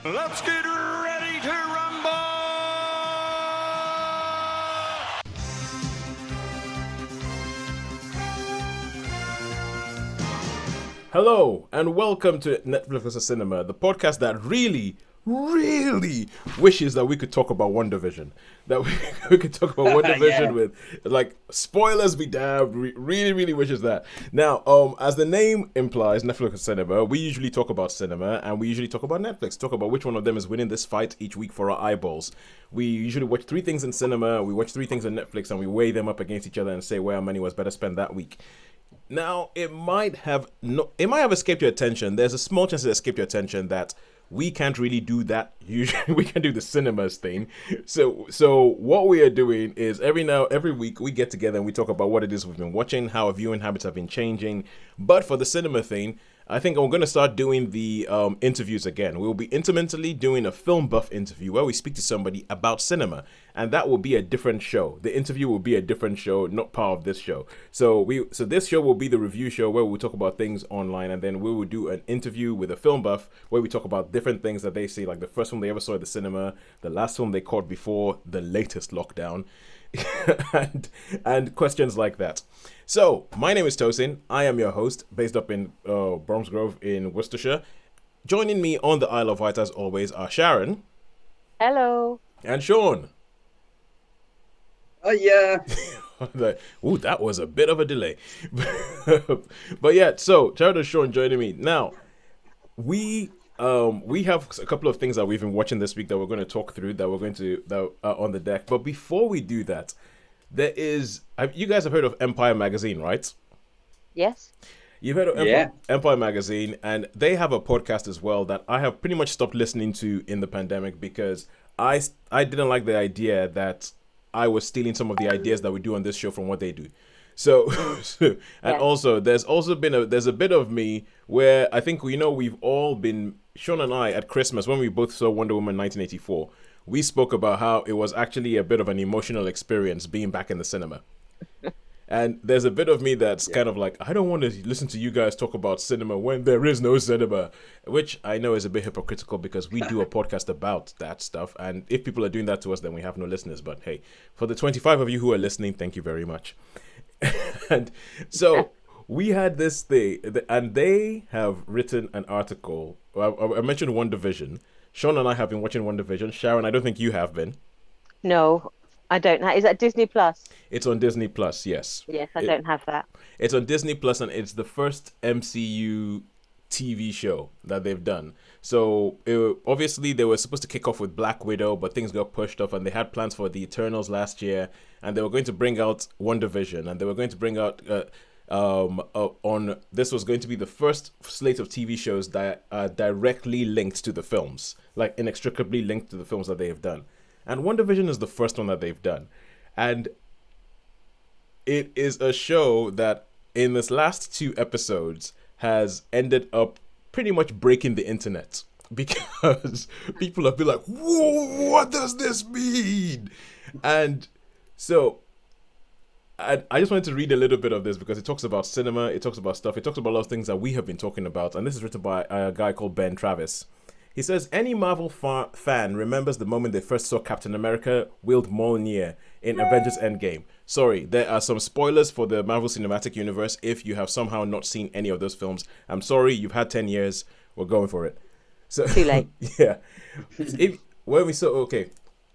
Let's get ready to rumble! Hello, and welcome to Netflix vs. Cinema, the podcast that really wishes that we could talk about WandaVision. That we could talk about WandaVision with, like, spoilers be damned, really wishes that. Now, as the name implies, Netflix vs. Cinema, we usually talk about cinema, and we usually talk about Netflix, talk about which one of them is winning this fight each week for our eyeballs. We usually watch 3 things in cinema, we watch 3 things on Netflix, and we weigh them up against each other and say where our money was better spent that week. Now, it might have escaped your attention. There's a small chance it escaped your attention that we can't really do that. Usually, we can do the cinemas thing. So what we are doing is every week we get together and we talk about what it is we've been watching, how our viewing habits have been changing. But for the cinema thing, I think I'm going to start doing the interviews again. We'll be intermittently doing a film buff interview where we speak to somebody about cinema, and that will be a different show. The interview will be a different show, not part of this show. So this show will be the review show where we'll talk about things online, and then we will do an interview with a film buff where we talk about different things that they see, like the first film they ever saw at the cinema, the last film they caught before the latest lockdown, and questions like that. So, my name is Tosin. I am your host, based up in Bromsgrove in Worcestershire. Joining me on the Isle of Wight, as always, are Sharon. Hello. And Shaun. Oh, yeah. Ooh, that was a bit of a delay. But yeah, so, Sharon and Shaun joining me. Now, we have a couple of things that we've been watching this week that we're going to talk through, that are on the deck. But before we do that, you guys have heard of Empire Magazine, right? Yes. You've heard of Empire Magazine, and they have a podcast as well that I have pretty much stopped listening to in the pandemic because I didn't like the idea that I was stealing some of the ideas that we do on this show from what they do. So, also there's a bit of me where I think we've all been, Shaun and I, at Christmas when we both saw Wonder Woman 1984. We spoke about how it was actually a bit of an emotional experience being back in the cinema. And there's a bit of me that's kind of like, I don't want to listen to you guys talk about cinema when there is no cinema, which I know is a bit hypocritical because we do a podcast about that stuff. And if people are doing that to us, then we have no listeners. But hey, for the 25 of you who are listening, thank you very much. And so we had this thing, and they have written an article. I mentioned WandaVision. Shaun and I have been watching WandaVision. Sharon, I don't think you have been. No, I don't have. Is that Disney Plus? It's on Disney Plus, yes. Yes, I don't have that. It's on Disney Plus, and it's the first MCU TV show that they've done. So obviously they were supposed to kick off with Black Widow, but things got pushed off, and they had plans for the Eternals last year, and they were going to bring out WandaVision, and they were going to bring out this was going to be the first slate of TV shows that are directly linked to the films, like inextricably linked to the films that they have done. And WandaVision is the first one that they've done. And it is a show that in this last 2 episodes has ended up pretty much breaking the internet because people have been like, whoa, what does this mean? And so I just wanted to read a little bit of this because it talks about cinema, it talks about stuff, it talks about a lot of things that we have been talking about. And this is written by a guy called Ben Travis. He says, any Marvel fan remembers the moment they first saw Captain America wield Mjolnir in Avengers Endgame. Sorry, there are some spoilers for the Marvel Cinematic Universe if you have somehow not seen any of those films. I'm sorry, you've had 10 years. We're going for it. So too late. Yeah.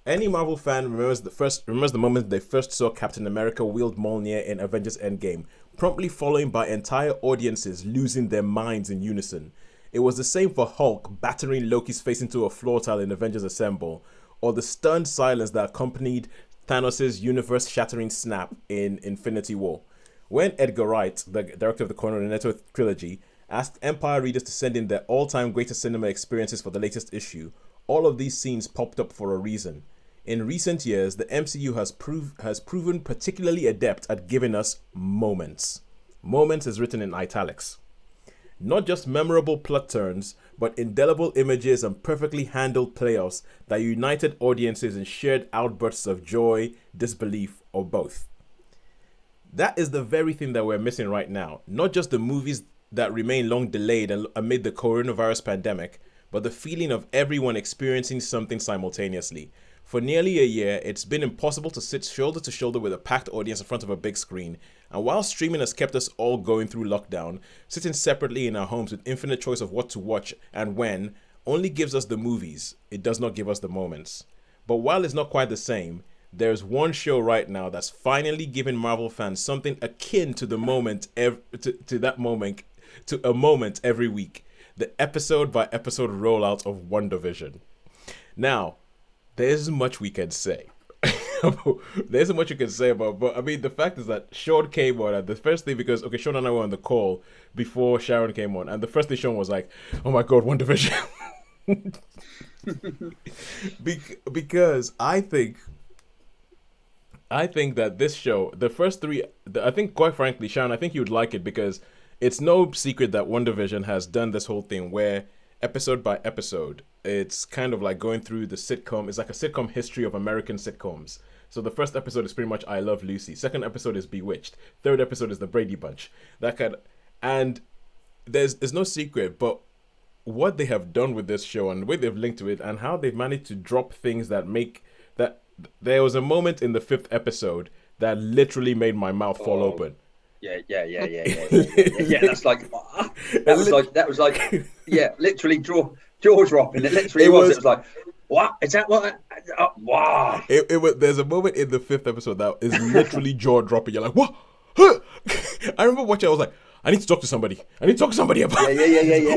Any Marvel fan remembers the moment they first saw Captain America wield Mjolnir in Avengers Endgame, promptly following by entire audiences losing their minds in unison. It was the same for Hulk battering Loki's face into a floor tile in Avengers Assemble, or the stunned silence that accompanied Thanos' universe-shattering snap in Infinity War. When Edgar Wright, the director of the Cornetto trilogy, asked Empire readers to send in their all-time greatest cinema experiences for the latest issue, all of these scenes popped up for a reason. In recent years, the MCU has proven particularly adept at giving us moments. Moments is written in italics. Not just memorable plot turns, but indelible images and perfectly handled playoffs that united audiences in shared outbursts of joy, disbelief, or both. That is the very thing that we're missing right now. Not just the movies that remain long delayed amid the coronavirus pandemic, but the feeling of everyone experiencing something simultaneously. For nearly a year, it's been impossible to sit shoulder to shoulder with a packed audience in front of a big screen. And while streaming has kept us all going through lockdown, sitting separately in our homes with infinite choice of what to watch and when only gives us the movies. It does not give us the moments. But while it's not quite the same, there's one show right now that's finally giving Marvel fans something akin to the moment, to a moment every week. The episode by episode rollout of WandaVision. Now, there isn't much we can say. There isn't much you can say about, but I mean, the fact is that Shaun came on, and the first thing, because, okay, Shaun and I were on the call before Sharon came on, and the first thing Shaun was like, oh my God, WandaVision. Because I think that this show, the first three, I think, quite frankly, Shaun, I think you'd like it because it's no secret that WandaVision has done this whole thing where episode by episode, it's kind of like going through the sitcom. It's like a sitcom history of American sitcoms. So the first episode is pretty much I Love Lucy. Second episode is Bewitched. Third episode is The Brady Bunch. And there's no secret, but what they have done with this show and the way they've linked to it and how they've managed to drop things that make that. There was a moment in the 5th episode that literally made my mouth fall open. Yeah. That's like that was like literally jaw dropping. It literally was. It was like, what is that? What? Wow! It was. There's a moment in the 5th episode that is literally jaw dropping. You're like, what? Huh? I remember watching. I was like, I need to talk to somebody. I need to talk to somebody about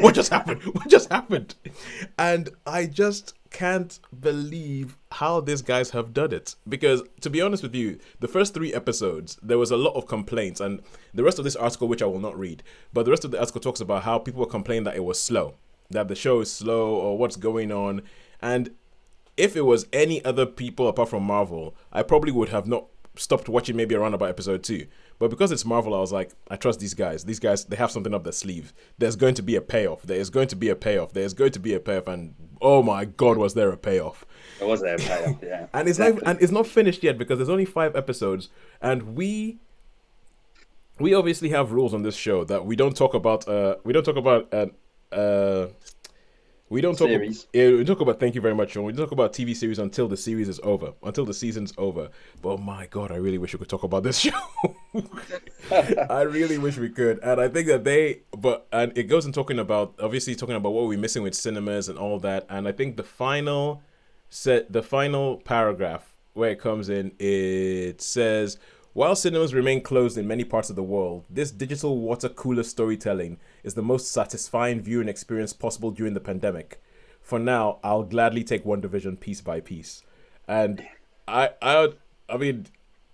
what just happened. What just happened? And I just can't believe how these guys have done it. Because, to be honest with you, the first 3 episodes, there was a lot of complaints. And the rest of this article, which I will not read, but the rest of the article talks about how people were complaining that it was slow. That the show is slow or what's going on. And if it was any other people apart from Marvel, I probably would have not stopped watching maybe around about episode 2. But because it's Marvel, I was like, I trust these guys. These guys, they have something up their sleeve. There's going to be a payoff. There is going to be a payoff. There's going to be a payoff. And oh my God, was there a payoff? Was there a payoff? Yeah. And it's not finished yet because there's only 5 episodes, and we obviously have rules on this show that we don't talk about. We don't talk about We don't talk. We talk about. Thank you very much, Shaun. We don't talk about TV series until the series is over, until the season's over. But oh my God, I really wish we could talk about this show. I really wish we could, and I think that and it goes in talking about what we're missing with cinemas and all that. And I think the final paragraph where it comes in, it says, while cinemas remain closed in many parts of the world, this digital water cooler storytelling is the most satisfying viewing experience possible during the pandemic. For now, I'll gladly take WandaVision piece by piece. And I mean,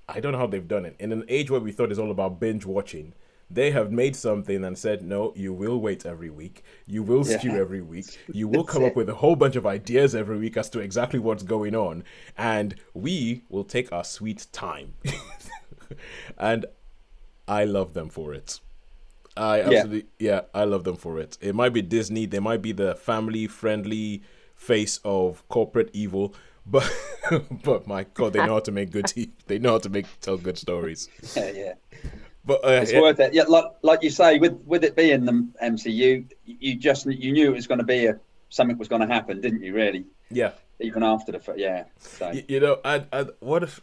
I don't know how they've done it. In an age where we thought it's all about binge watching, they have made something and said, no, you will wait every week. You will stew every week. You will come up with a whole bunch of ideas every week as to exactly what's going on. And we will take our sweet time. And I love them for it. I love them for it. It might be Disney, they might be the family-friendly face of corporate evil, but my God, they know how to make good they know how to tell good stories. Yeah. But it's worth it. Yeah, like you say, with it being the MCU, you knew it was going to be something was going to happen, didn't you? Really? Yeah. Even after So. You know, what if?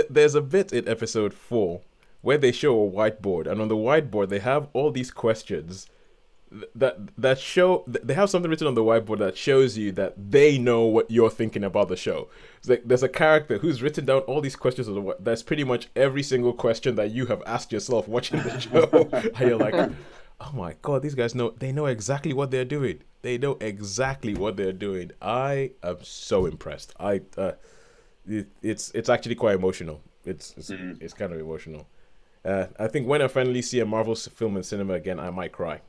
There's a bit in episode 4 where they show a whiteboard, and on the whiteboard they have all these questions that show. They have something written on the whiteboard that shows you that they know what you're thinking about the show. It's like there's a character who's written down all these questions. That's pretty much every single question that you have asked yourself watching the show. And you're like, oh my God, these guys know. They know exactly what they're doing. They know exactly what they're doing. I am so impressed. It's actually quite emotional. It's kind of emotional. I think when I finally see a Marvel film in cinema again, I might cry.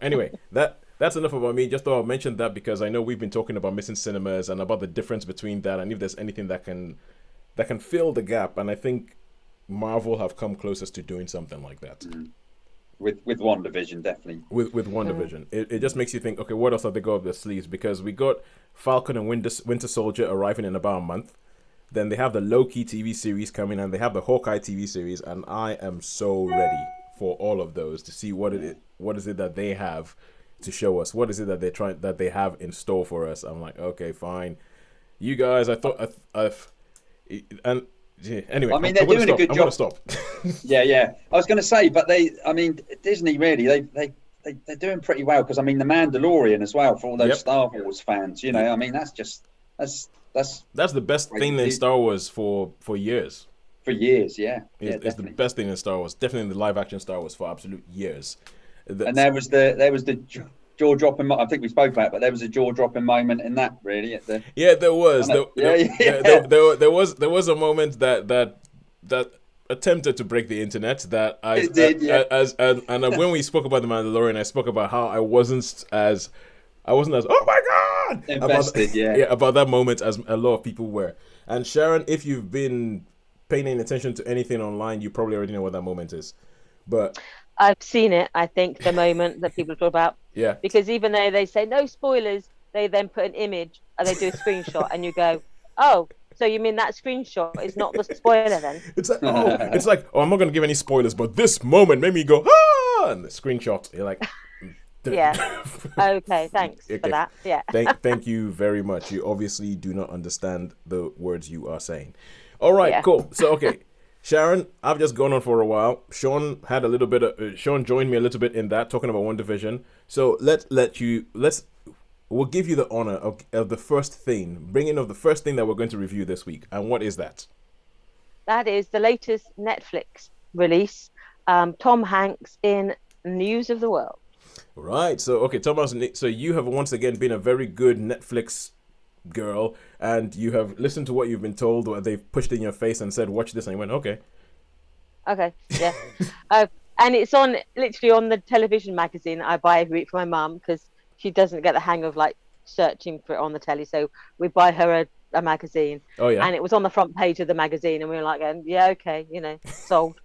Anyway, that's enough about me. Just thought I'll mention that because I know we've been talking about missing cinemas and about the difference between that, and if there's anything that can fill the gap. And I think Marvel have come closest to doing something like that. Mm. With WandaVision, definitely. With WandaVision. It just makes you think, okay, what else have they got up their sleeves? Because we got Falcon and Winter Soldier arriving in about a month. Then they have the Loki TV series coming, and they have the Hawkeye TV series, and I am so ready for all of those to see what is it that they have to show us? What is it that they have in store for us? I'm like, okay, fine. You guys, I thought and yeah, anyway, I mean, they're doing a good job. I'm gonna stop. Yeah. I was going to say, but Disney really, they're doing pretty well, because I mean, The Mandalorian as well, for all those Star Wars fans. You know, I mean, that's the best thing in Star Wars for years. For years, yeah. It's the best thing in Star Wars. Definitely the live action Star Wars for absolute years. And there was the jaw dropping. I think we spoke about it, but there was a jaw dropping moment in that, really. There was. There was a moment that attempted to break the internet. That when we spoke about The Mandalorian, I spoke about how I wasn't as oh my god invested, about that moment as a lot of people were. And Sharon, if you've been paying attention to anything online, you probably already know what that moment is. But I've seen it. I think the moment that people talk about. Yeah. Because even though they say no spoilers, they then put an image and they do a screenshot, and you go, "Oh, so you mean that screenshot is not the spoiler then?" It's like, I'm not going to give any spoilers, but this moment made me go, ah! And the screenshot, you're like, yeah. Okay, thanks for that. Yeah. Thank you very much. You obviously do not understand the words you are saying. All right, cool. So, okay. Sharon, I've just gone on for a while. Shaun Shaun joined me a little bit in that, talking about WandaVision. So we'll give you the honor of the first thing that we're going to review this week. And what is that? That is the latest Netflix release, Tom Hanks in News of the World. Right. So, okay, Thomas, so you have once again been a very good Netflix girl, and you have listened to what you've been told, or they've pushed in your face and said, watch this, and you went, okay, yeah. And it's literally on the television magazine I buy every week for my mum, because she doesn't get the hang of like searching for it on the telly, so we buy her a magazine. Oh yeah. And it was on the front page of the magazine, and we were like, yeah, okay, sold.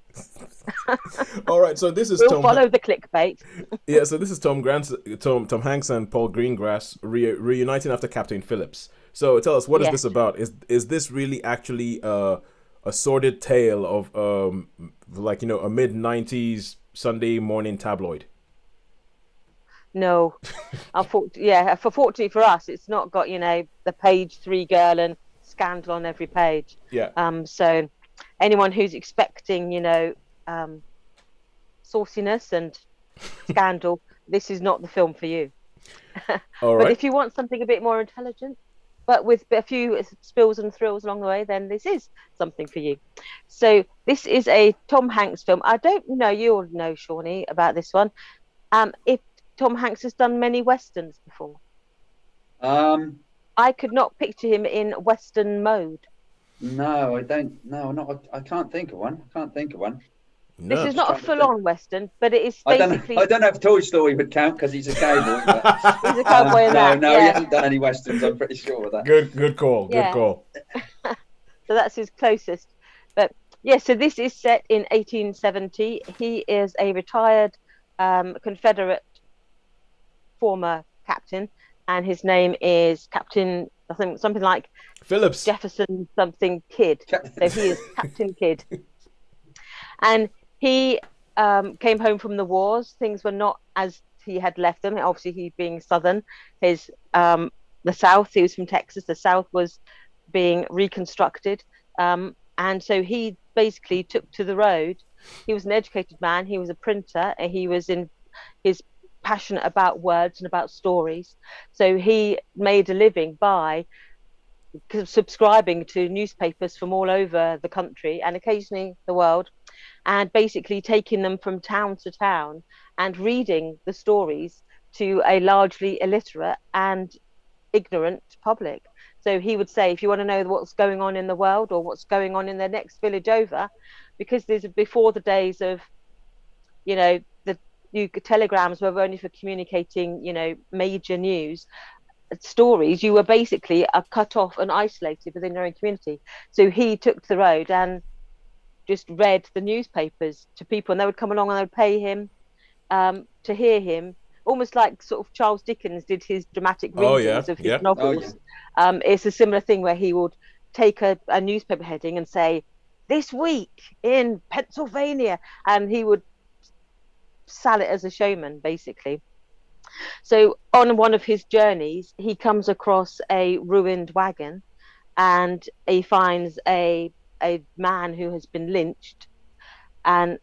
All right, so this is we'll follow the clickbait. Yeah, so this is Tom Hanks and Paul Greengrass reuniting after Captain Phillips. So tell us, what is this about? Is this really actually a sordid tale of a mid-90s Sunday morning tabloid? No, fortunately for us, it's not got the page 3 girl and scandal on every page. Yeah. So anyone who's expecting sauciness and scandal, this is not the film for you. All right. But if you want something a bit more intelligent, but with a few spills and thrills along the way, then this is something for you. So this is a Tom Hanks film. I don't know, you'll know, Shawnee, about this one. If Tom Hanks has done many westerns before. I could not picture him in western mode. No, I don't. No, I can't think of one. No. This is not a full-on western, but it is basically. I don't know if Toy Story would count because he's a cowboy. But, he's a cowboy in that. No, he hasn't done any westerns. I'm pretty sure of that. Good call. Yeah. Good call. So that's his closest. But yeah, so this is set in 1870. He is a retired Confederate former captain, and his name is Captain, I think, something like Phillips Jefferson something Kidd. So he is Captain Kidd. And he came home from the wars. Things were not as he had left them. Obviously, he being Southern, the South, he was from Texas. The South was being reconstructed. And so he basically took to the road. He was an educated man. He was a printer. And he was passionate about words and about stories. So he made a living by subscribing to newspapers from all over the country and occasionally the world, and basically taking them from town to town and reading the stories to a largely illiterate and ignorant public. So he would say, if you want to know what's going on in the world or what's going on in the next village over, because there's before the days of, the telegrams were only for communicating, major news stories, you were basically cut off and isolated within your own community. So he took to the road and just read the newspapers to people, and they would come along and they would pay him to hear him, almost like sort of Charles Dickens did his dramatic readings of his novels. It's a similar thing where he would take a newspaper heading and say, "This week in Pennsylvania," and he would sell it as a showman, basically. So on one of his journeys, he comes across a ruined wagon, and he finds a man who has been lynched. And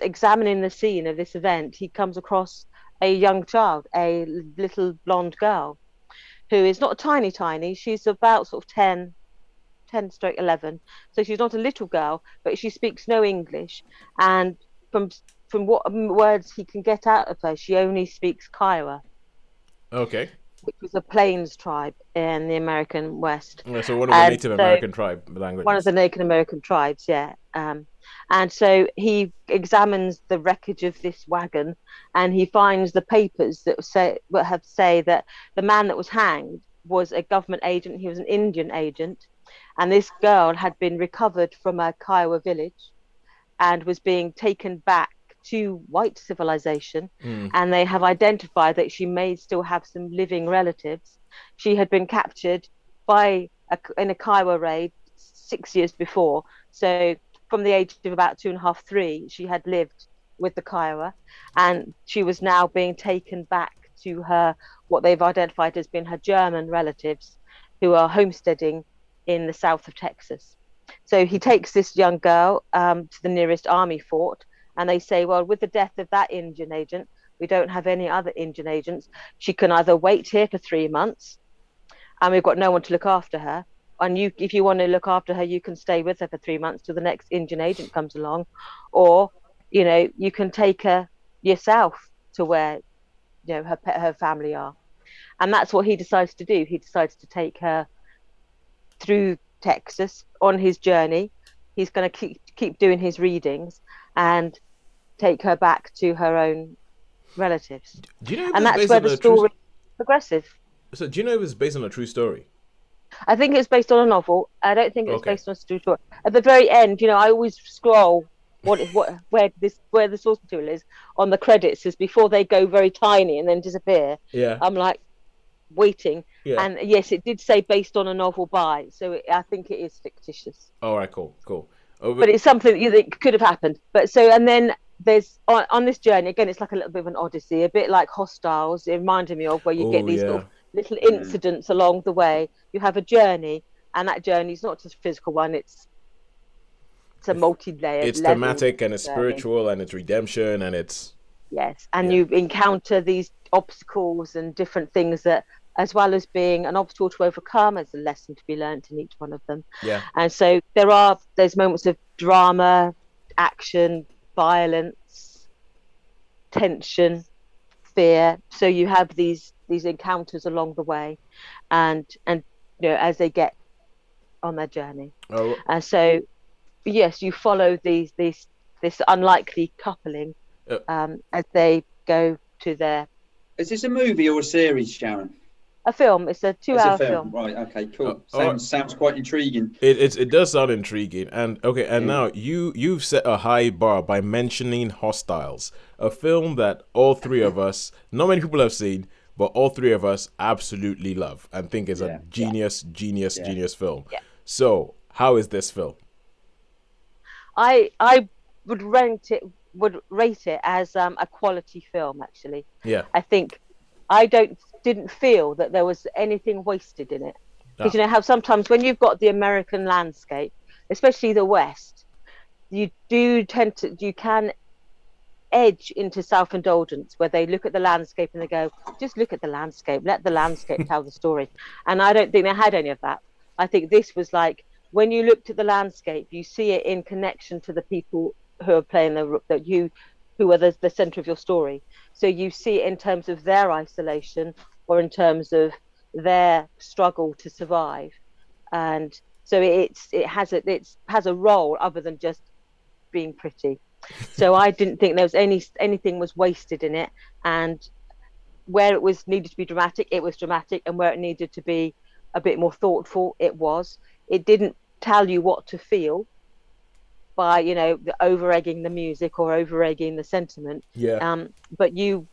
examining the scene of this event, he comes across a young child, a little blonde girl, who is not tiny. She's about sort of 10 stroke 11. So she's not a little girl, but she speaks no English. And from what words he can get out of her, she only speaks Kiowa, Okay. which was a plains tribe in the American West. Yeah, so one of the Native American tribe languages. One of the Native American tribes, yeah. And so he examines the wreckage of this wagon, and he finds the papers that say that the man that was hanged was a government agent. He was an Indian agent, and this girl had been recovered from a Kiowa village and was being taken back to white civilization. And they have identified that she may still have some living relatives. She had been captured in a Kiowa raid 6 years before. So from the age of about 2.5, 3, she had lived with the Kiowa, and she was now being taken back to what they've identified as being her German relatives, who are homesteading in the south of Texas. So he takes this young girl to the nearest army fort, and they say, well, with the death of that Indian agent, we don't have any other Indian agents. She can either wait here for 3 months, and we've got no one to look after her. And if you want to look after her, you can stay with her for 3 months till the next Indian agent comes along, or you can take her yourself to where her family are. And that's what he decides to do. He decides to take her through Texas on his journey. He's going to keep doing his readings and take her back to her own relatives. Do you know? And that's where the story is progressive. So, do you know if it's based on a true story? I think it's based on a novel. I don't think it's based on a true story. At the very end, I always scroll where the source material is on the credits, is before they go very tiny and then disappear. Yeah. I'm like waiting. Yeah. And yes, it did say based on a novel by, so I think it is fictitious. All right, cool. But it's something that you think could have happened. And then there's on this journey again, it's like a little bit of an odyssey, a bit like Hostiles. It reminded me of where you get these little incidents along the way. You have a journey, and that journey is not just a physical one. It's a multi-layered. It's thematic, and it's spiritual, and it's redemption, and it's you encounter these obstacles and different things that, as well as being an obstacle to overcome, there's a lesson to be learned in each one of them. Yeah. And so there's moments of drama, action, violence, tension, fear. So you have these encounters along the way, and as they get on their journey. And so yes, you follow this unlikely coupling as they go to their. Is this a movie or a series, Sharon? A film. It's a 2-hour film. Right. Okay. Cool. Sounds quite intriguing. It does sound intriguing. And now you've set a high bar by mentioning Hostiles, a film that all three of us, not many people have seen, but all three of us absolutely love and think is a genius film. Yeah. So how is this film? I would rate it as a quality film, actually. Yeah. I think didn't feel that there was anything wasted in it. Because how sometimes when you've got the American landscape, especially the West, you can edge into self-indulgence, where they look at the landscape and they go, just look at the landscape, let the landscape tell the story. And I don't think they had any of that. I think this was like, when you looked at the landscape, you see it in connection to the people who are playing who are the center of your story. So you see it in terms of their isolation, or in terms of their struggle to survive. And so it has a role other than just being pretty. So I didn't think there was anything was wasted in it. And where it was needed to be dramatic, it was dramatic, and where it needed to be a bit more thoughtful, it was. It didn't tell you what to feel by over-egging the music or over-egging the sentiment. Yeah. But you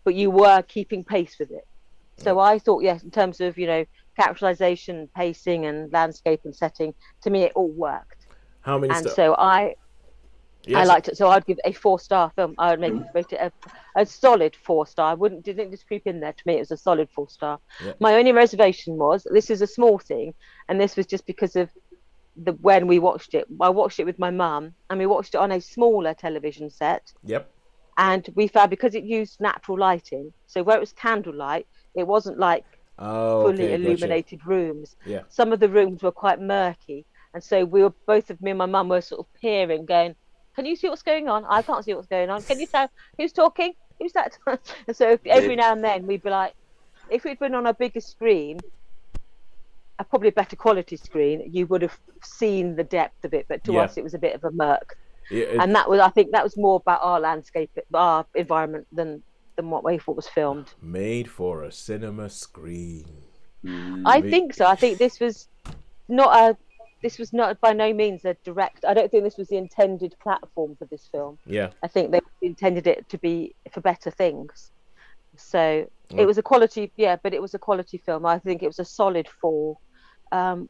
were keeping pace with it. So I thought, yes, in terms of characterization, pacing, and landscape and setting, to me it all worked. How many? And so I liked it, so I'd give a 4-star film. I would rate it a solid 4-star. I didn't just creep in there. To me, it was a solid 4-star. Yeah. My only reservation was this is a small thing, and this was just because of when we watched it. I watched it with my mum, and we watched it on a smaller television set. Yep. And we found because it used natural lighting, so where it was candlelight, it wasn't like fully illuminated rooms. Yeah. Some of the rooms were quite murky, and so both of me and my mum were sort of peering, going, "Can you see what's going on? I can't see what's going on. Can you tell who's talking? Who's that?" And so every now and then we'd be like, if we'd been on a bigger screen, probably a better quality screen, you would have seen the depth of it. But to us, it was a bit of a murk. Yeah, and I think that was more about our landscape, our environment than what we thought was filmed. Made for a cinema screen. I think so. I think this was not by no means a direct. I don't think this was the intended platform for this film. Yeah. I think they intended it to be for better things. So it was a quality, but it was a quality film. I think it was a solid 4,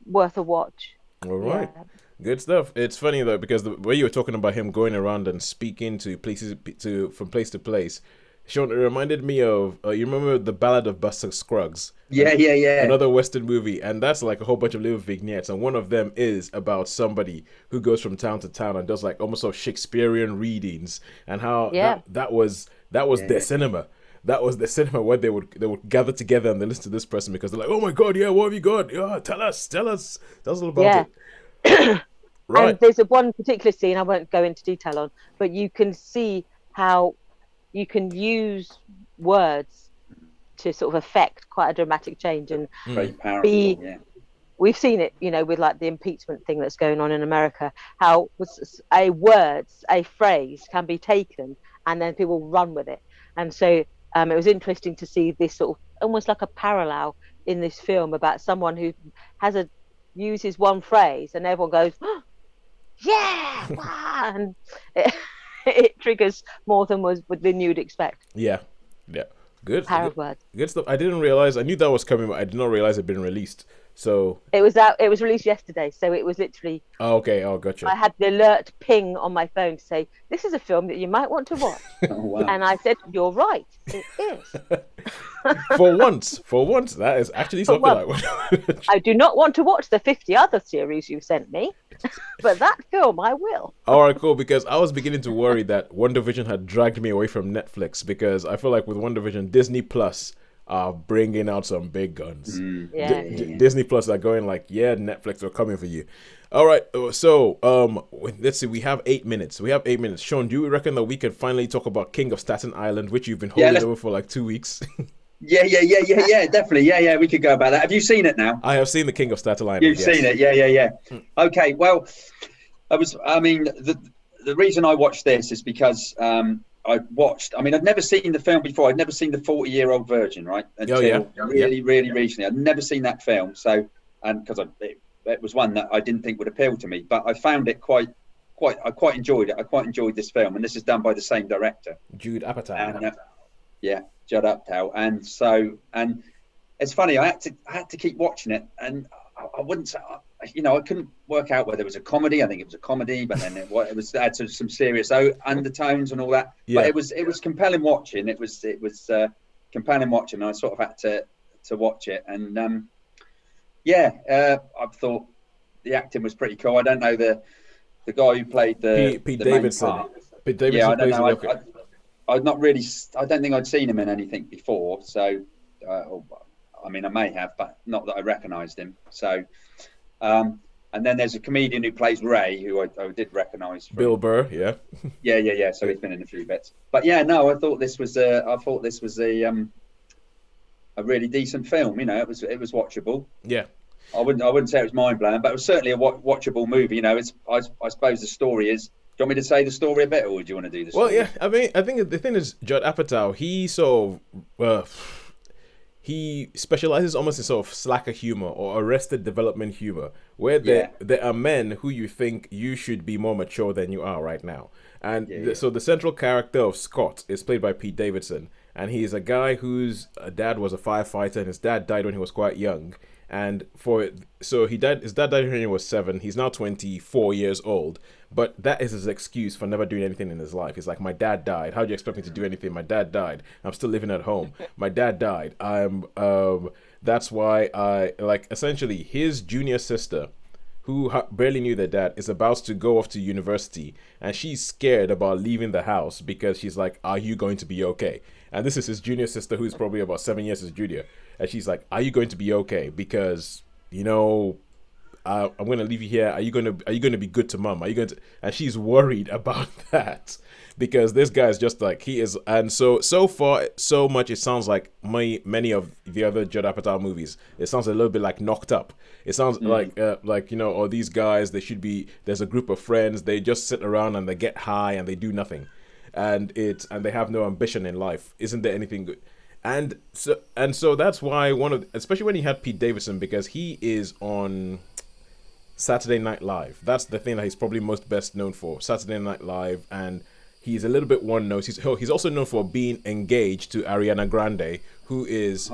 worth a watch. All right. Yeah. Good stuff. It's funny though, because the way you were talking about him going around and speaking to places from place to place, Shaun, it reminded me of you remember the Ballad of Buster Scruggs? Yeah. Another Western movie, and that's like a whole bunch of little vignettes, and one of them is about somebody who goes from town to town and does like almost sort of Shakespearean readings, and how that was their cinema. That was the cinema where they would gather together and they listen to this person because they're like, "Oh my God, yeah, what have you got? Yeah, tell us all about it." Right. And there's one particular scene I won't go into detail on, but you can see how you can use words to sort of affect quite a dramatic change and very powerful. We've seen it, with like the impeachment thing that's going on in America, how a phrase can be taken and then people run with it. And so it was interesting to see this sort of almost like a parallel in this film about someone who uses one phrase and everyone goes, "Oh, yeah!" and it triggers more than you'd expect. Yeah. Good. Power of words. Good stuff. I didn't realize. I knew that was coming, but I did not realize it had been released. So it was out. It was released yesterday, so it was literally. Oh, okay. Oh, gotcha. I had the alert ping on my phone to say this is a film that you might want to watch. Oh, wow. And I said, "You're right. It is." For once, that is actually something I do not want to watch the 50 other series you sent me, but that film I will. All right, cool. Because I was beginning to worry that WandaVision had dragged me away from Netflix, because I feel like with WandaVision, Disney Plus are bringing out some big guns. Disney Plus are going like, "Yeah, Netflix, are coming for you." All right, so let's see. We have 8 minutes. Shaun, do you reckon that we can finally talk about King of Staten Island, which you've been holding over for like 2 weeks? Yeah, definitely. Yeah, we could go about that. Have you seen it now? I have seen the King of Staten Island. You've seen it, yeah. Okay, well, the reason I watched this is because I'd never seen the film before. I'd never seen The 40-Year-Old Virgin, right? Until really recently. I'd never seen that film. So, and because it was one that I didn't think would appeal to me, but I found it I quite enjoyed it. I quite enjoyed this film, and this is done by the same director, Judd Apatow. And, Judd Apatow. And it's funny. I had to keep watching it, and I wouldn't say, I couldn't work out whether it was a comedy. I think it was a comedy, but then it had some serious undertones and all that. Yeah. But it was compelling watching. It was compelling watching. I sort of had to watch it, and I thought the acting was pretty cool. I don't know the guy who played Pete Davidson. Pete Davidson. Yeah, I don't know. I'd not really. I don't think I'd seen him in anything before. So, I may have, but not that I recognised him. So, and then there's a comedian who plays Ray, who I did recognise. Bill Burr, yeah. Yeah. So he's been in a few bits. But I thought this was a really decent film. It was watchable. Yeah. I wouldn't say it was mind blowing, but it was certainly a watchable movie. I suppose the story is. Do you want me to say the story a bit, or do you want to do the story? Well, yeah. I think the thing is, Judd Apatow, he specializes almost in sort of slacker humor or Arrested Development humor, where there are men who you think you should be more mature than you are right now. And so the central character of Scott is played by Pete Davidson, and he is a guy whose dad was a firefighter, and his dad died when he was quite young. And his dad died when he was 7. He's now 24 years old. But that is his excuse for never doing anything in his life. He's like, my dad died. How do you expect me to do anything? My dad died. I'm still living at home. My dad died. That's why essentially his junior sister, who barely knew their dad, is about to go off to university, and she's scared about leaving the house because she's like, are you going to be okay? And this is his junior sister, who's probably about 7 years his junior, and she's like, are you going to be okay? Because, I'm going to leave you here. Are you going to be good to mom? Are you going to? And she's worried about that because this guy is just like he is. And so far, so much it sounds like many of the other Judd Apatow movies. It sounds a little bit like Knocked Up. It sounds like all these guys. There's a group of friends. They just sit around and they get high and they do nothing, and they have no ambition in life. Isn't there anything good? And so that's why especially when he had Pete Davidson, because he is on Saturday Night Live. That's the thing that he's probably most best known for, Saturday Night Live, and he's a little bit one note. He's also known for being engaged to Ariana Grande, who is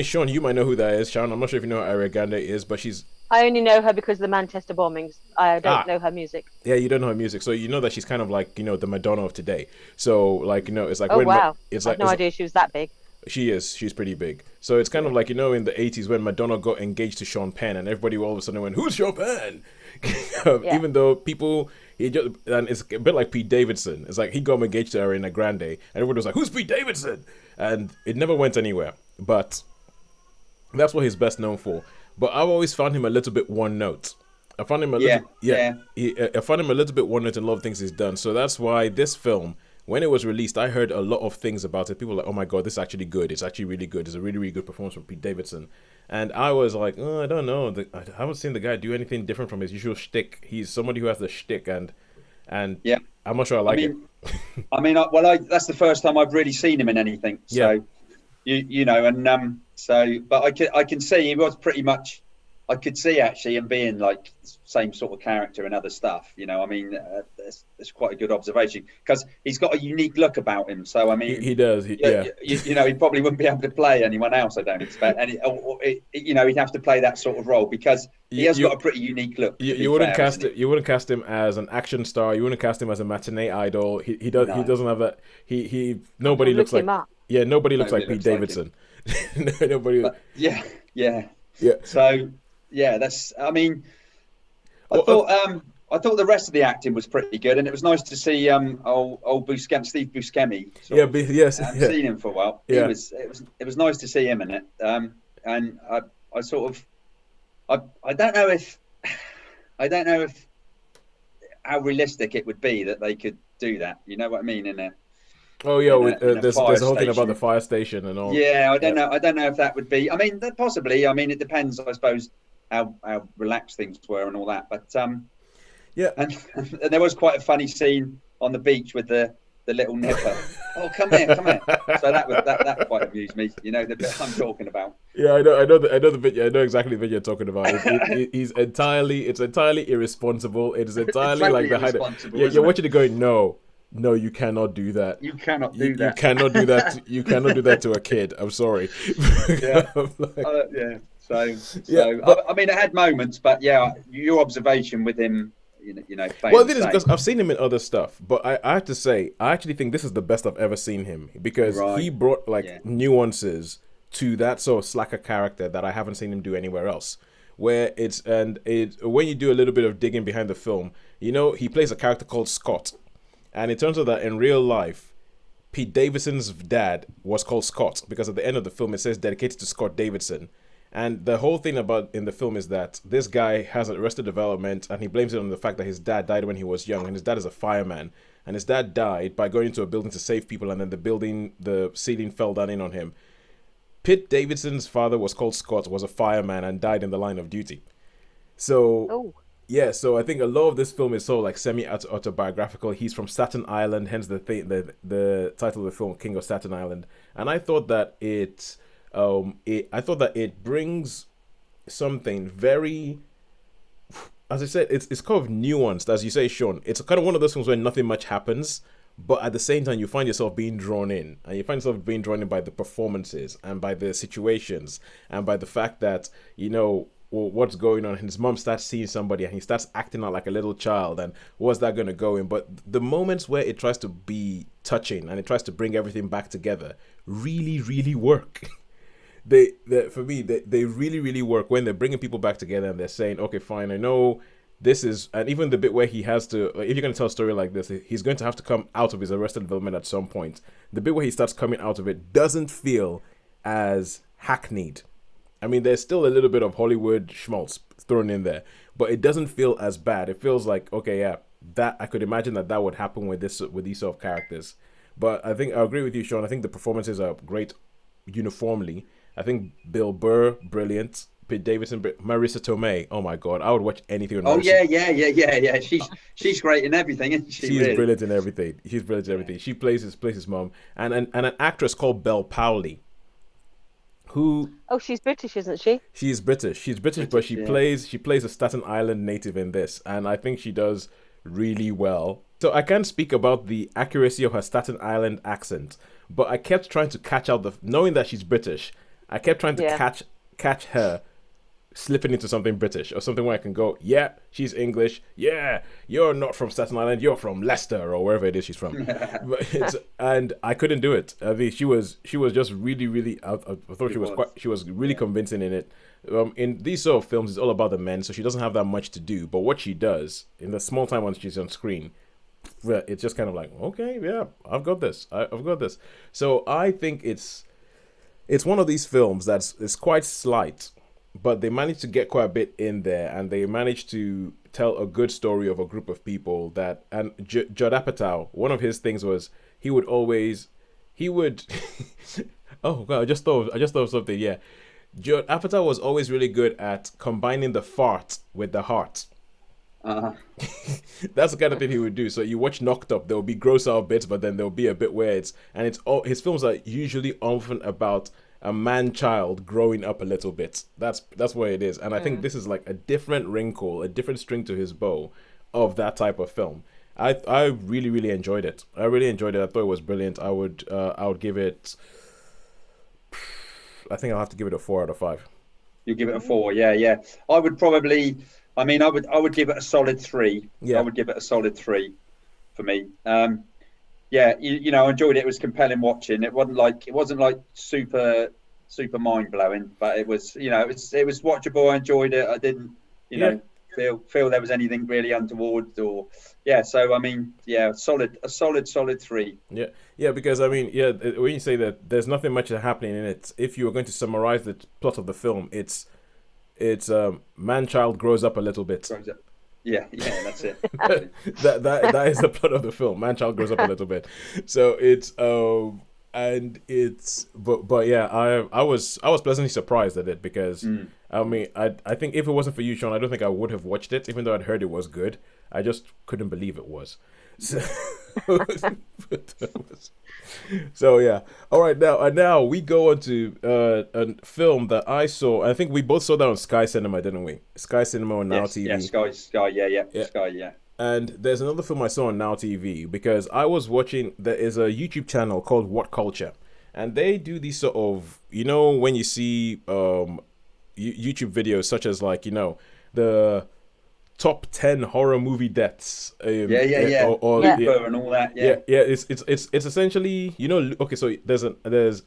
Shaun, you might know who that is. Shaun, I'm not sure if you know who Ariana Grande is, but I only know her because of the Manchester bombings. I don't know her music. Yeah, you don't know her music, so you know that she's kind of like the Madonna of today. So it's like wow, I had no idea she was that big. She's pretty big. So it's kind of like, in the 80s when Madonna got engaged to Sean Penn and everybody all of a sudden went, who's Sean Penn? Even though and it's a bit like Pete Davidson. It's like he got engaged to Ariana Grande and everybody was like, who's Pete Davidson? And it never went anywhere. But that's what he's best known for. But I've always found him a little bit one note. I found him a little bit one note in a lot of things he's done. So that's why this film, when it was released, I heard a lot of things about it. People were like, oh my God, this is actually good. It's actually really good. It's a really, really good performance from Pete Davidson. And I was like, I don't know. I haven't seen the guy do anything different from his usual shtick. He's somebody who has the shtick, and I'm not sure I like it. That's the first time I've really seen him in anything. So, but I can see he was pretty much, I could see actually him being like same sort of character and other stuff. That's quite a good observation because he's got a unique look about him. So I mean, he does. He probably wouldn't be able to play anyone else. I don't expect, and he'd have to play that sort of role because he has got a pretty unique look. You wouldn't cast it. You wouldn't cast him as an action star. You wouldn't cast him as a matinee idol. He doesn't have that. Nobody looks like. Yeah, nobody looks like Pete Davidson. Nobody. Yeah. So. Yeah, that's. I mean, I thought the rest of the acting was pretty good, and it was nice to see old Steve Buscemi. Yes, I haven't seen him for a while. Yeah. It was nice to see him in it. And I sort of, I don't know if how realistic it would be that they could do that. You know what I mean? There's a whole thing about the fire station and all. Yeah, I don't know. I don't know if that would be. I mean, possibly. I mean, it depends, I suppose, how relaxed things were and all that. But and there was quite a funny scene on the beach with the little nipper. Oh, come here. So that quite amused me. The bit I'm talking about. Yeah, I know the video. I know exactly the video you're talking about. It's entirely irresponsible. It is entirely like the height. You're watching it going, no, you cannot do that. You cannot do that. You cannot do that. You cannot do that to a kid. I'm sorry. I mean, it had moments, but your observation with him, well, it is because I've seen him in other stuff, but I have to say, I actually think this is the best I've ever seen him because he brought nuances to that sort of slacker character that I haven't seen him do anywhere else. When you do a little bit of digging behind the film, he plays a character called Scott. And it turns out that in real life, Pete Davidson's dad was called Scott because at the end of the film, it says dedicated to Scott Davidson. And the whole thing in the film is that this guy has Arrested Development and he blames it on the fact that his dad died when he was young. And his dad is a fireman. And his dad died by going into a building to save people. And then the ceiling fell down in on him. Pete Davidson's father was called Scott, was a fireman and died in the line of duty. So... Yeah, so I think a lot of this film is sort of like semi-autobiographical. He's from Staten Island, hence the title of the film, King of Staten Island. And I thought that it brings something very, as I said, it's kind of nuanced, as you say, Shaun. It's kind of one of those films where nothing much happens, but at the same time you find yourself being drawn in, and you find yourself being drawn in by the performances and by the situations and by the fact that what's going on, and his mom starts seeing somebody and he starts acting out like a little child, and what's that going to go in? But the moments where it tries to be touching and it tries to bring everything back together really, really work. For me, they really, really work when they're bringing people back together and they're saying, okay, fine, I know this is, and even the bit where he has to, if you're going to tell a story like this, he's going to have to come out of his Arrested Development at some point. The bit where he starts coming out of it doesn't feel as hackneyed. I mean, there's still a little bit of Hollywood schmaltz thrown in there, but it doesn't feel as bad. It feels like, okay, yeah, that I could imagine that would happen with these sort of characters. But I think I agree with you, Shaun. I think the performances are great uniformly. I think Bill Burr, brilliant. Pete Davidson, Marissa Tomei. Oh my God, I would watch anything with Marissa. Yeah. She's great in everything, isn't she? She's brilliant in everything. She's brilliant in everything. She plays his mom, and an actress called Belle Powley. She's British, isn't she? She's British, but she plays a Staten Island native in this, and I think she does really well. So I can't speak about the accuracy of her Staten Island accent, but I kept trying to catch out knowing that she's British. I kept trying to catch her slipping into something British or something where I can go, yeah, she's English. Yeah, you're not from Staten Island. You're from Leicester or wherever it is she's from. And I couldn't do it. I mean, she was just really, really. I thought she was really convincing in it. In these sort of films, it's all about the men, so she doesn't have that much to do. But what she does in the small time when she's on screen, it's just kind of like, okay, yeah, I've got this. I've got this. So I think it's one of these films it's quite slight, but they managed to get quite a bit in there, and they managed to tell a good story of a group of people that. And Judd Apatow, one of his things was he would. Oh God, I just thought of something. Yeah, Judd Apatow was always really good at combining the fart with the heart. Uh-huh. That's the kind of thing he would do. So you watch Knocked Up, there'll be gross out bits, but then there'll be a bit where it's all his films are usually often about a man-child growing up a little bit. That's what it is. And I think this is like a different wrinkle, a different string to his bow of that type of film. I really, really enjoyed it. I really enjoyed it. I thought it was brilliant. I would give it, I think I'll have to give it a 4 out of 5. You give it a 4, yeah. I would probably, I would give it a solid 3. Yeah. I would give it a solid 3 for me. Yeah, you know, I enjoyed it. It was compelling watching. It wasn't like super mind blowing, but it was, you know, it was watchable. I enjoyed it. I didn't, you know, feel there was anything really untoward or So I mean, a solid 3. Yeah, because I mean, when you say that there's nothing much happening in it, if you were going to summarize the plot of the film, it's man-child grows up a little bit. Yeah, that's it. that is the plot of the film. Man-child grows up a little bit. So it's but yeah, I was pleasantly surprised at it because I mean I think if it wasn't for you, Shaun, I don't think I would have watched it, even though I'd heard it was good. I just couldn't believe it was. So yeah. All right, now we go on to a film that I saw. I think we both saw that on Sky Cinema, didn't we? Sky Cinema on Now TV. Yeah, Sky, Sky, yeah. And there's another film I saw on Now TV because I was watching. There is a YouTube channel called What Culture, and they do these sort of, you know, when you see YouTube videos such as like, you know, the top 10 horror movie deaths. Or Looper and all that. Yeah. It's essentially, you know, okay. So there's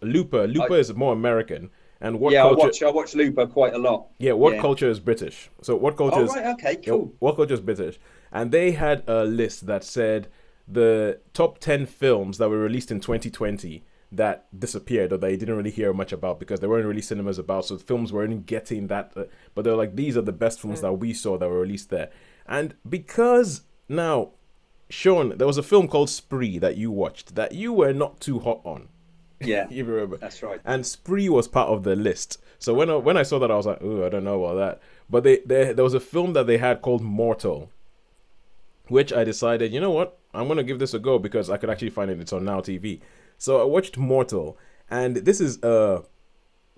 Looper. Looper is more American, and What Culture. I watch Looper quite a lot. Yeah, What Culture is British. So What Culture is. Oh right, okay, cool. What Culture is British, and they had a list that said the top 10 films that were released in 2020 that disappeared or they didn't really hear much about because there weren't really cinemas about, so films weren't getting that, but they're like, these are the best films that we saw that were released there. And because now, Shaun, there was a film called Spree that you watched that you were not too hot on. Yeah, you remember? That's right. And Spree was part of the list. So when I saw that, I was like, oh, I don't know about that. But there was a film that they had called Mortal, which I decided, you know what, I'm gonna give this a go because I could actually find it. It's on Now TV. So I watched Mortal, and this is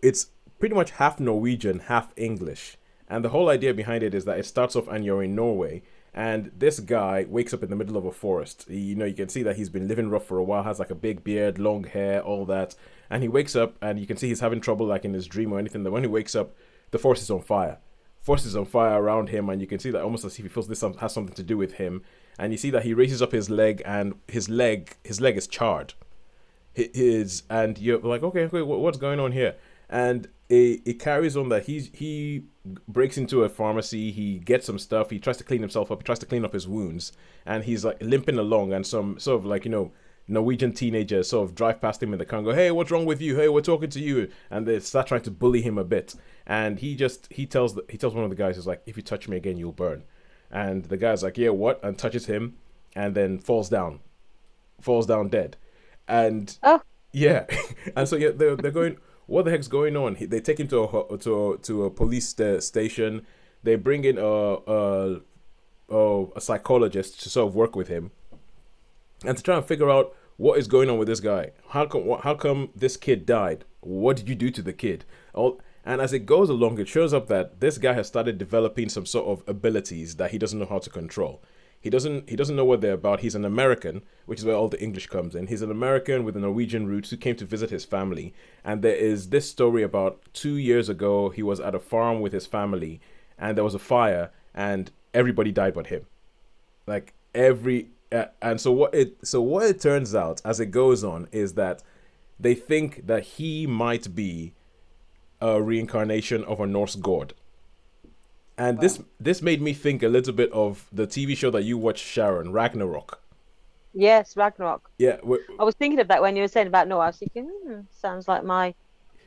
it's pretty much half Norwegian, half English. And the whole idea behind it is that it starts off and you're in Norway, and this guy wakes up in the middle of a forest. You can see that he's been living rough for a while, has like a big beard, long hair, all that. And he wakes up and you can see he's having trouble like in his dream or anything. That when he wakes up, the forest is on fire. forces on fire around him, and you can see that almost as if he feels this has something to do with him. And you see that he raises up his leg, and his leg is charred. And you're like, okay, what's going on here? And it carries on that he breaks into a pharmacy, he gets some stuff, he tries to clean himself up, he tries to clean up his wounds, and he's like limping along, and some sort of like, you know, Norwegian teenagers sort of drive past him in the car and go, hey, what's wrong with you? Hey, we're talking to you. And they start trying to bully him a bit. And he tells one of the guys, he's like, if you touch me again, you'll burn. And the guy's like, yeah, what? And touches him, and then falls down dead. And yeah, and so they're going, what the heck's going on? They take him to a police station. They bring in a psychologist to sort of work with him, and to try and figure out what is going on with this guy. How come this kid died? What did you do to the kid? And as it goes along, it shows up that this guy has started developing some sort of abilities that he doesn't know how to control. He doesn't know what they're about. He's an American, which is where all the English comes in. He's an American with a Norwegian roots who came to visit his family. And there is this story about 2 years ago, he was at a farm with his family, and there was a fire, and everybody died but him. Like and so what it turns out as it goes on is that they think that he might be a reincarnation of a Norse god. And this made me think a little bit of the TV show that you watched, Sharon, Ragnarok. Yes, Ragnarok. Yeah. I was thinking of that when you were saying about Norway. I was thinking, sounds like my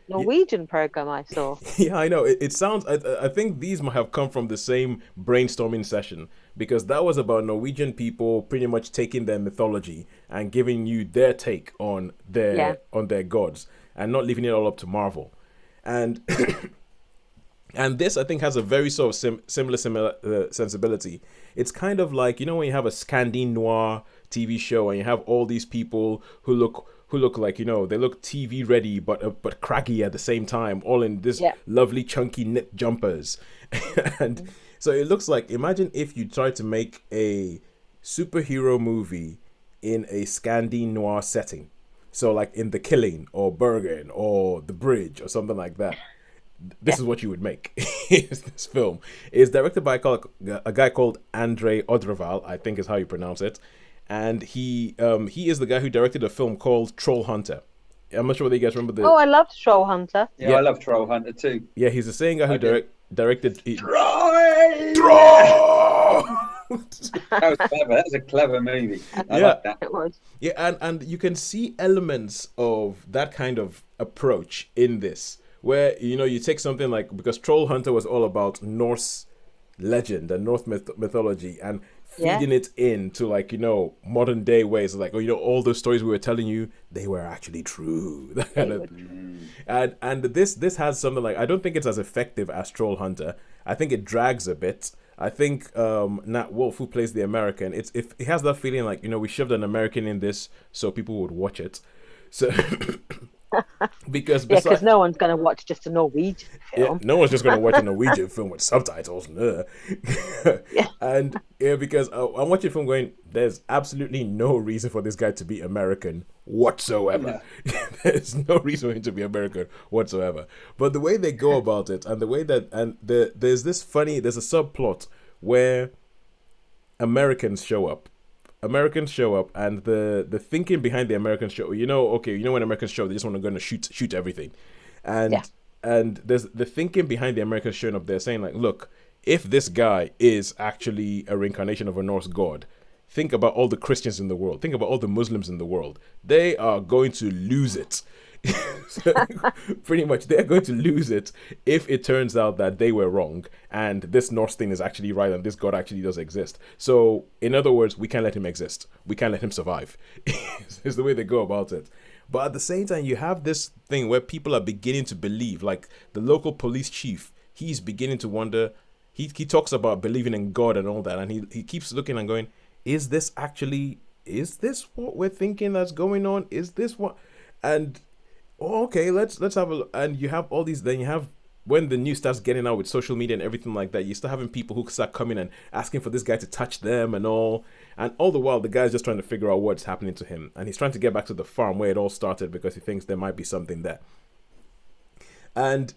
Norwegian program I saw. Yeah, I know. It sounds, I think these might have come from the same brainstorming session, because that was about Norwegian people pretty much taking their mythology and giving you their take on their gods, and not leaving it all up to Marvel. And and this, I think, has a very sort of similar sensibility. It's kind of like, you know, when you have a Scandi noir TV show and you have all these people who look like, you know, they look TV ready but craggy at the same time, all in this lovely chunky knit jumpers. And so it looks like, imagine if you tried to make a superhero movie in a Scandi noir setting. So like in The Killing or Bergen or The Bridge or something like that. This is what you would make. This film is directed by a guy called Andre Odreval, I think is how you pronounce it, and he is the guy who directed a film called Troll Hunter. I'm not sure whether you guys remember I loved Troll Hunter. Yeah, I love Troll Hunter too. Yeah, he's the same guy who directed. That was clever. That was a clever movie. I like that. It was. Yeah, and you can see elements of that kind of approach in this, where, you know, you take something like, because Troll Hunter was all about Norse legend and Norse mythology, and feeding it into, like, you know, modern day ways, like, oh, you know, all those stories we were telling you, they were actually true. That kind of, and this has something like, I don't think it's as effective as Troll Hunter. I think it drags a bit. I think Nat Wolff, who plays the American, it has that feeling like, you know, we shoved an American in this so people would watch it. So because no one's going to watch just a Norwegian film. Yeah, no one's just going to watch a Norwegian film with subtitles. And because I'm watching a film going, there's absolutely no reason for this guy to be American whatsoever. There's no reason for him to be American whatsoever. But the way they go about it, and the way that, there's a subplot where Americans show up, and the thinking behind the Americans show, you know when Americans show, they just want to go and shoot everything, and there's the thinking behind the Americans showing up there saying, like, look, if this guy is actually a reincarnation of a Norse god, think about all the Christians in the world, think about all the Muslims in the world, they are going to lose it. So, pretty much they're going to lose it if it turns out that they were wrong and this Norse thing is actually right and this god actually does exist. So in other words, we can't let him exist, we can't let him survive. Is the way they go about it. But at the same time, you have this thing where people are beginning to believe, like the local police chief, he's beginning to wonder. He talks about believing in God and all that, and he keeps looking and going, is this what we're thinking that's going on? Is this what? And okay, let's have a look. And you have all these, then you have, when the news starts getting out with social media and everything like that, you start having people who start coming and asking for this guy to touch them and all the while the guy's just trying to figure out what's happening to him, and he's trying to get back to the farm where it all started because he thinks there might be something there. And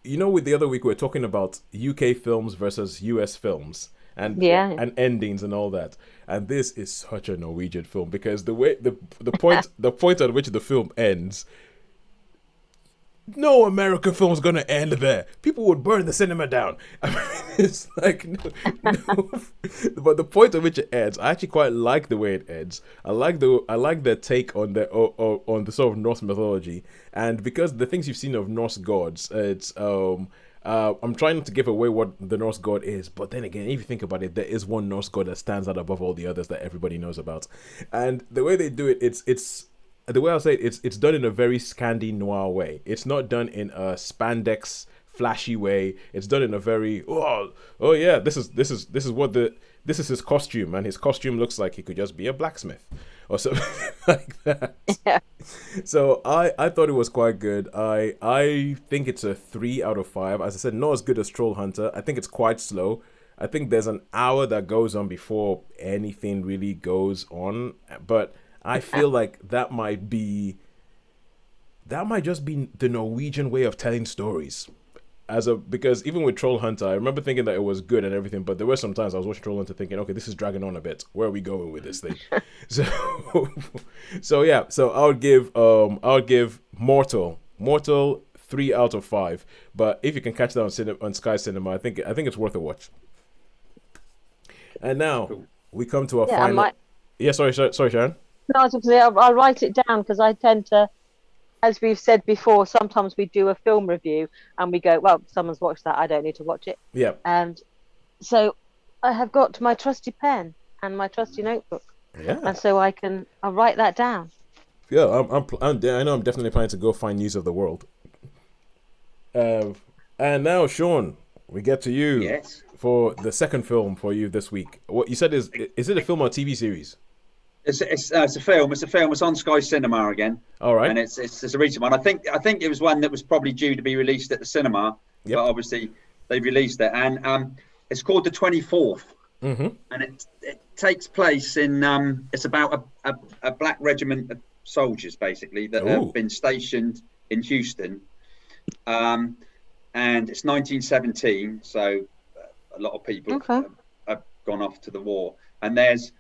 with the other week we were talking about UK films versus US films and and endings and all that. And this is such a Norwegian film because the way the point at which the film ends, no American film's gonna end there. People would burn the cinema down. I mean, it's like no. But the point at which it ends, I actually quite like the way it ends. I like their take on on the sort of Norse mythology, and because the things you've seen of Norse gods, it's I'm trying not to give away what the Norse god is, but then again, if you think about it, there is one Norse god that stands out above all the others that everybody knows about, and the way they do it, it's the way I'll say it, it's done in a very Scandi noir way. It's not done in a spandex flashy way. It's done in a very oh yeah, this is his costume, and his costume looks like he could just be a blacksmith or something like that. Yeah. So I thought it was quite good. I think it's a 3 out of 5. As I said, not as good as Troll Hunter. I think it's quite slow. I think there's an hour that goes on before anything really goes on, but I feel like that might just be the Norwegian way of telling stories. Because even with Troll Hunter, I remember thinking that it was good and everything, but there were some times I was watching Troll Hunter thinking, okay, this is dragging on a bit. Where are we going with this thing? So yeah. So I would give Mortal 3 out of 5. But if you can catch that on Sky Cinema, I think it's worth a watch. And now we come to our final. Sorry, Sharon. No, I was going to say I'll write it down because I tend to, as we've said before, sometimes we do a film review and we go, well, someone's watched that, I don't need to watch it. Yeah. And so I have got my trusty pen and my trusty notebook. Yeah. And so I'll write that down. Yeah, I know I'm definitely planning to go find News of the World. And now, Shaun, we get to you. Yes. For the second film for you this week. What you said is it a film or a TV series? It's a film. It's a film. It's on Sky Cinema again. All right. And it's a recent one. I think it was one that was probably due to be released at the cinema, but obviously they released it. And it's called The 24th. Mm-hmm. And it takes place in it's about a black regiment of soldiers basically that have been stationed in Houston. And it's 1917, so a lot of people have gone off to the war. And there's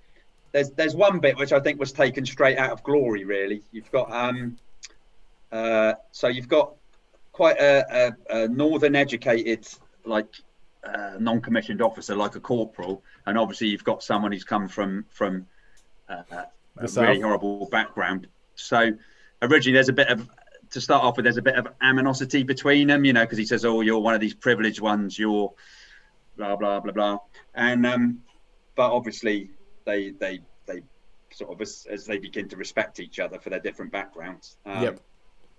one bit which I think was taken straight out of Glory. Really, you've got so you've got quite a northern educated non-commissioned officer like a corporal, and obviously you've got someone who's come from a really horrible background. So originally there's a bit of animosity between them, because he says, "Oh, you're one of these privileged ones. You're blah blah blah blah," and but obviously they sort of as they begin to respect each other for their different backgrounds. And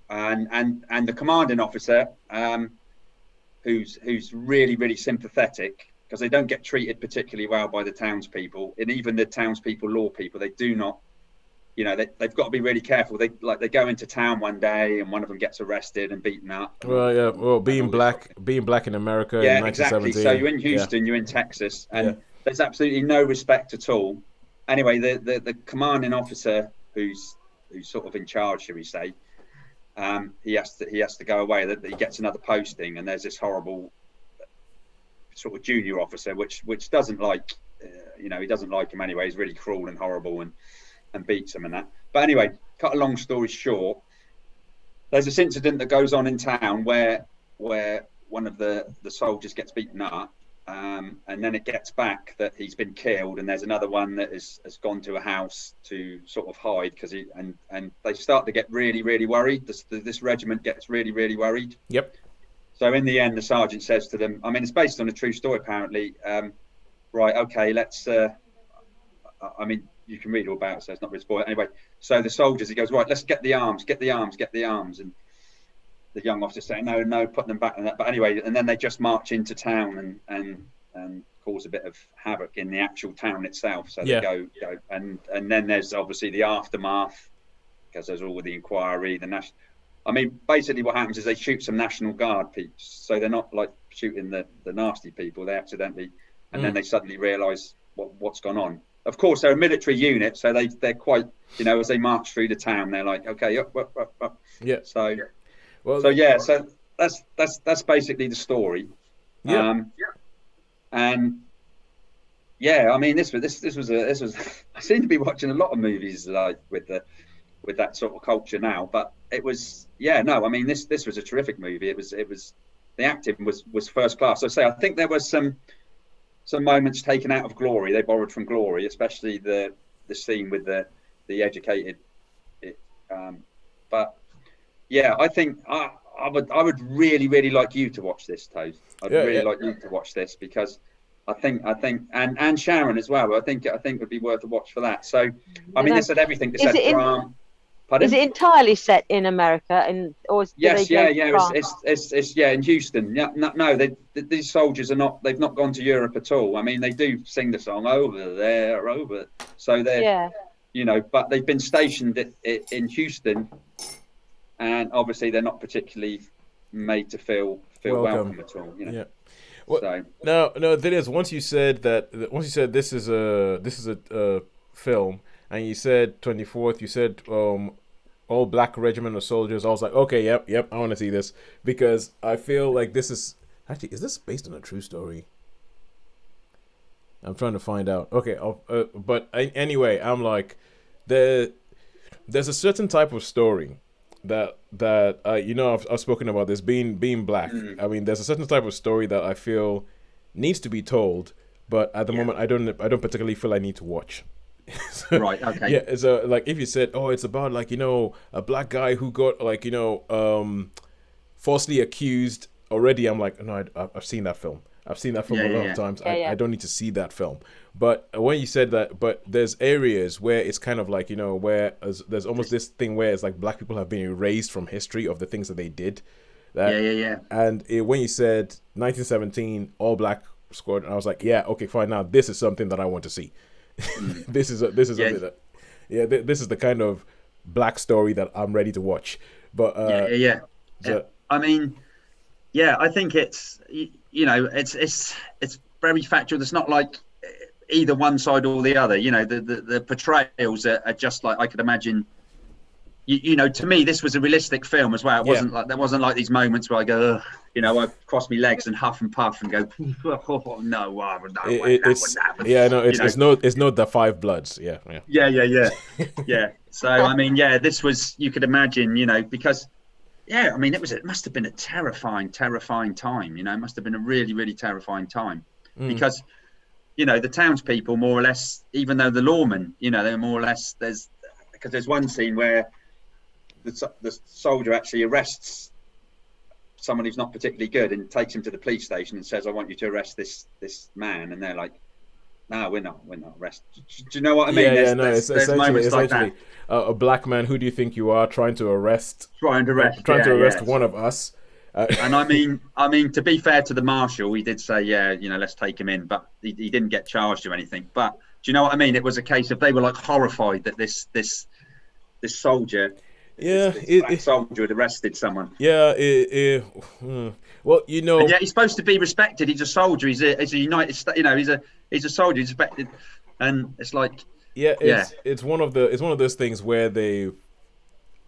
the commanding officer, who's really, really sympathetic, because they don't get treated particularly well by the townspeople, and even the townspeople, law people, they do not. They've got to be really careful. They go into town one day and one of them gets arrested and beaten up. Well, yeah. Well, being black in America in 1917. Exactly. So you're in Houston, you're in Texas, and there's absolutely no respect at all. Anyway, the commanding officer, who's sort of in charge, shall we say, he has to go away. That he gets another posting, and there's this horrible sort of junior officer, which doesn't like, he doesn't like him anyway. He's really cruel and horrible and beats him and that. But anyway, cut a long story short, there's this incident that goes on in town where one of the soldiers gets beaten up, and then it gets back that he's been killed, and there's another one that has gone to a house to sort of hide because and they start to get really, really worried. This regiment gets really, really worried. Yep. So in the end, the sergeant says to them, I mean, it's based on a true story apparently. Right, okay, let's. I mean, you can read all about it, so it's not really spoiled. Anyway, so the soldiers, he goes, right, let's get the arms. And the young officer saying, no, put them back. And that. But anyway, and then they just march into town and cause a bit of havoc in the actual town itself. So they go, and then there's obviously the aftermath, because there's all the inquiry, I mean, basically what happens is they shoot some National Guard peeps. So they're not like shooting the nasty people, they accidentally, and then they suddenly realise what's gone on. Of course, they're a military unit, so they're quite, as they march through the town, they're like, okay, up. Yeah. So, well, so that's basically the story. Yeah. And yeah, I mean, this was I seem to be watching a lot of movies like with that sort of culture now, but it was, I mean, this was a terrific movie. It was the acting was first class. I think there was some moments taken out of Glory. They borrowed from Glory, especially the scene with the educated. But yeah, I think I would really like you to watch this, Toes. I'd really like you to watch this, because I think and Sharon as well. I think would be worth a watch for that. So I mean, this had everything. This had drama. Pardon? Is it entirely set in America? Yes, it's in Houston. Yeah, no, these soldiers they've not gone to Europe at all. I mean, they do sing the song over there, over. So they're, but they've been stationed in Houston, and obviously they're not particularly made to feel welcome at all. Yeah. Well, so. No. That is, once you said this is a film, and you said 24th, you said all black regiment of soldiers. I was like, okay, yep, I want to see this, because I feel like this is this based on a true story? I'm trying to find out. Okay, anyway, I'm like, there's a certain type of story that I've spoken about this being black. I mean, there's a certain type of story that I feel needs to be told, but at the moment I don't particularly feel I need to watch. So, right. Okay. Yeah. So like, if you said, it's about like, a black guy who got like, falsely accused already, I'm like, no, I've seen that film. I've seen that film a lot of times. I don't need to see that film. But when you said that, but there's areas where it's kind of like, where there's almost this thing where it's like black people have been erased from history of the things that they did. And when you said 1917 all black squad, I was like, okay, fine. Now this is something that I want to see. This is something that, this is the kind of black story that I'm ready to watch. But I mean, I think it's it's very factual. It's not like either one side or the other. The portrayals are just like, I could imagine. To me, this was a realistic film as well. It wasn't like, there wasn't like these moments where I go, I cross my legs and huff and puff and go, oh, no, it's not the Five Bloods. Yeah. So I mean, this was, you could imagine, because I mean, it must have been a terrifying time. It must have been a really, really terrifying time, because the townspeople, more or less, even though the lawmen, they're more or less, because there's one scene where the soldier actually arrests someone who's not particularly good and takes him to the police station and says, I want you to arrest this man. And they're like, no, we're not arrested. Do you know what I mean? There's moments like that. A black man, who do you think you are, trying to arrest one of us? And I mean, to be fair to the marshal, he did say, let's take him in, but he didn't get charged or anything. But do you know what I mean? It was a case of, they were like horrified that this soldier, black soldier had arrested someone. Well, and he's supposed to be respected. He's a soldier. He's a United States. He's a soldier. He's respected, and it's like, it's one of those things where they.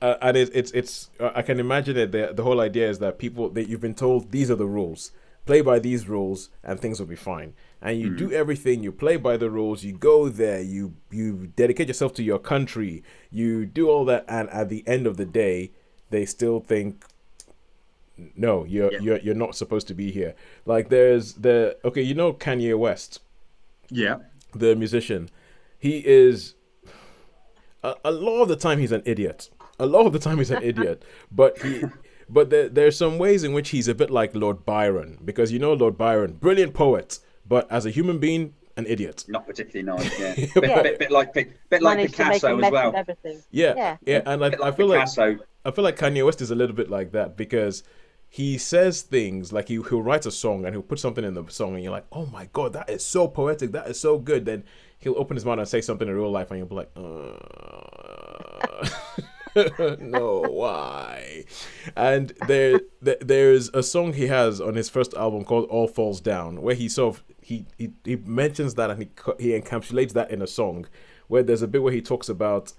And it's I can imagine it. The whole idea is that you've been told these are the rules, play by these rules, and things will be fine. And you do everything, you play by the rules, you go there, you dedicate yourself to your country, you do all that, and at the end of the day, they still think, no, you're not supposed to be here. Like there's Kanye West, the musician. He is a lot of the time he's an idiot. But there's some ways in which he's a bit like Lord Byron, because Lord Byron, brilliant poet, but as a human being, an idiot. Not particularly nice, bit like Picasso as well. And I feel like Kanye West is a little bit like that, because he says things like he'll write a song and he'll put something in the song and you're like, oh my god, that is so poetic, that is so good. Then he'll open his mouth and say something in real life and you'll be like, no, why? And there's a song he has on his first album called All Falls Down, where he sort of he mentions that, and he encapsulates that in a song, where there's a bit where he talks about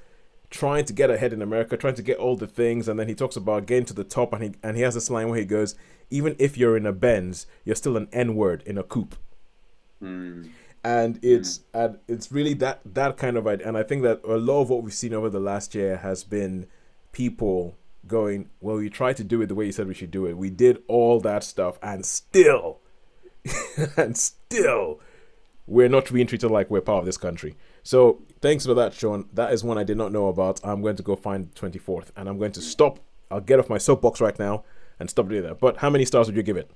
trying to get ahead in America, trying to get all the things, and then he talks about getting to the top, and he has this line where he goes, even if you're in a Benz, you're still an N-word in a coupe. And it's really that kind of idea. And I think that a lot of what we've seen over the last year has been people going, well, we tried to do it the way you said we should do it. We did all that stuff, and still we're not being treated like we're part of this country. So thanks for that, Shaun. That is one I did not know about. I'm going to go find 24th, and I'm going to stop. I'll get off my soapbox right now and stop doing that. But how many stars would you give it?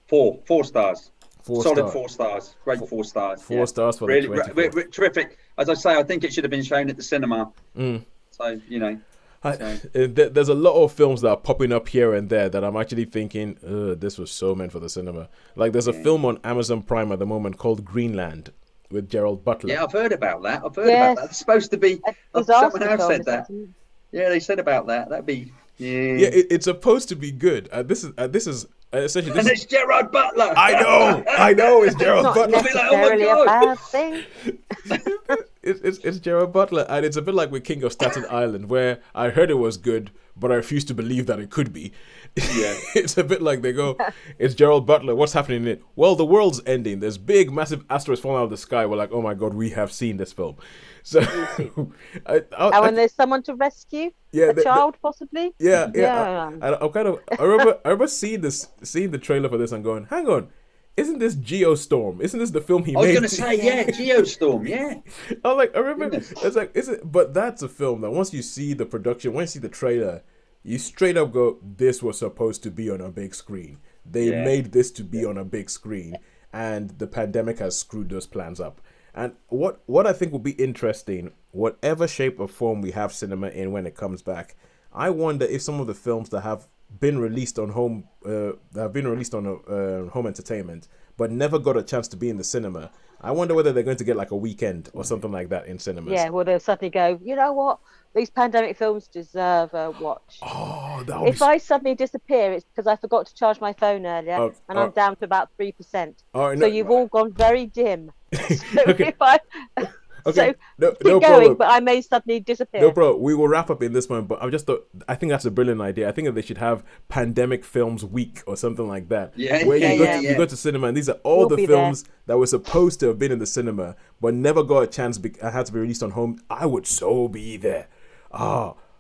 4 stars. Solid stars. 4 stars. Great 4 stars. 4 stars for really, the 24th. Terrific. As I say, I think it should have been shown at the cinema. So, you know. There's a lot of films that are popping up here and there that I'm actually thinking, this was so meant for the cinema. Like there's a film on Amazon Prime at the moment called Greenland with Gerald Butler. Yeah, I've heard about that. About that. It's supposed to be. Someone else said that. Yeah, they said about that. That'd be. Yeah, it's supposed to be good. This is essentially. And it's Gerard Butler. I know, it's Gerald Butler. It's not necessarily a bad thing. It's Gerard Butler, and it's a bit like with King of Staten Island, where I heard it was good, but I refuse to believe that it could be. Yeah, it's a bit like they go, it's Gerald Butler. What's happening in it? Well, the world's ending. There's big, massive asteroids falling out of the sky. We're like, oh my god, we have seen this film. So, and there's someone to rescue a child, possibly. Yeah. I remember seeing the trailer for this and going, hang on, isn't this Geostorm? Isn't this the film he made? I was going to say, Geostorm, yeah. I remember. It's like, but that's a film that once you see the production, once you see the trailer, you straight up go, this was supposed to be on a big screen. They made this to be on a big screen, and the pandemic has screwed those plans up. And what I think will be interesting, whatever shape or form we have cinema in when it comes back, I wonder if some of the films that have been released on home home entertainment but never got a chance to be in the cinema, I wonder whether they're going to get like a weekend or something like that in cinemas. Yeah, well, they'll suddenly go, you know what, these pandemic films deserve a watch. If I suddenly disappear, it's because I forgot to charge my phone earlier, and I'm down to about 3%. So you've all gone very dim. So okay. So no keep going, problem. but I may suddenly disappear. No, bro. We will wrap up in this moment, but I think that's a brilliant idea. I think that they should have Pandemic Films Week or something like that. Yeah, where you go to cinema, and these are all the films that were supposed to have been in the cinema but never got a chance. Had to be released on home. I would so be there.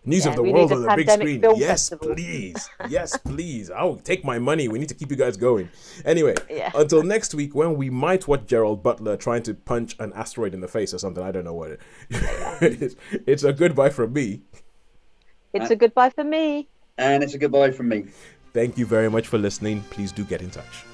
News of the world on the big screen. Yes, please. Yes, please. I'll take my money. We need to keep you guys going. Anyway, until next week when we might watch Gerald Butler trying to punch an asteroid in the face or something. I don't know what it is. It's a goodbye from me. It's a goodbye from me. And it's a goodbye from me. Thank you very much for listening. Please do get in touch.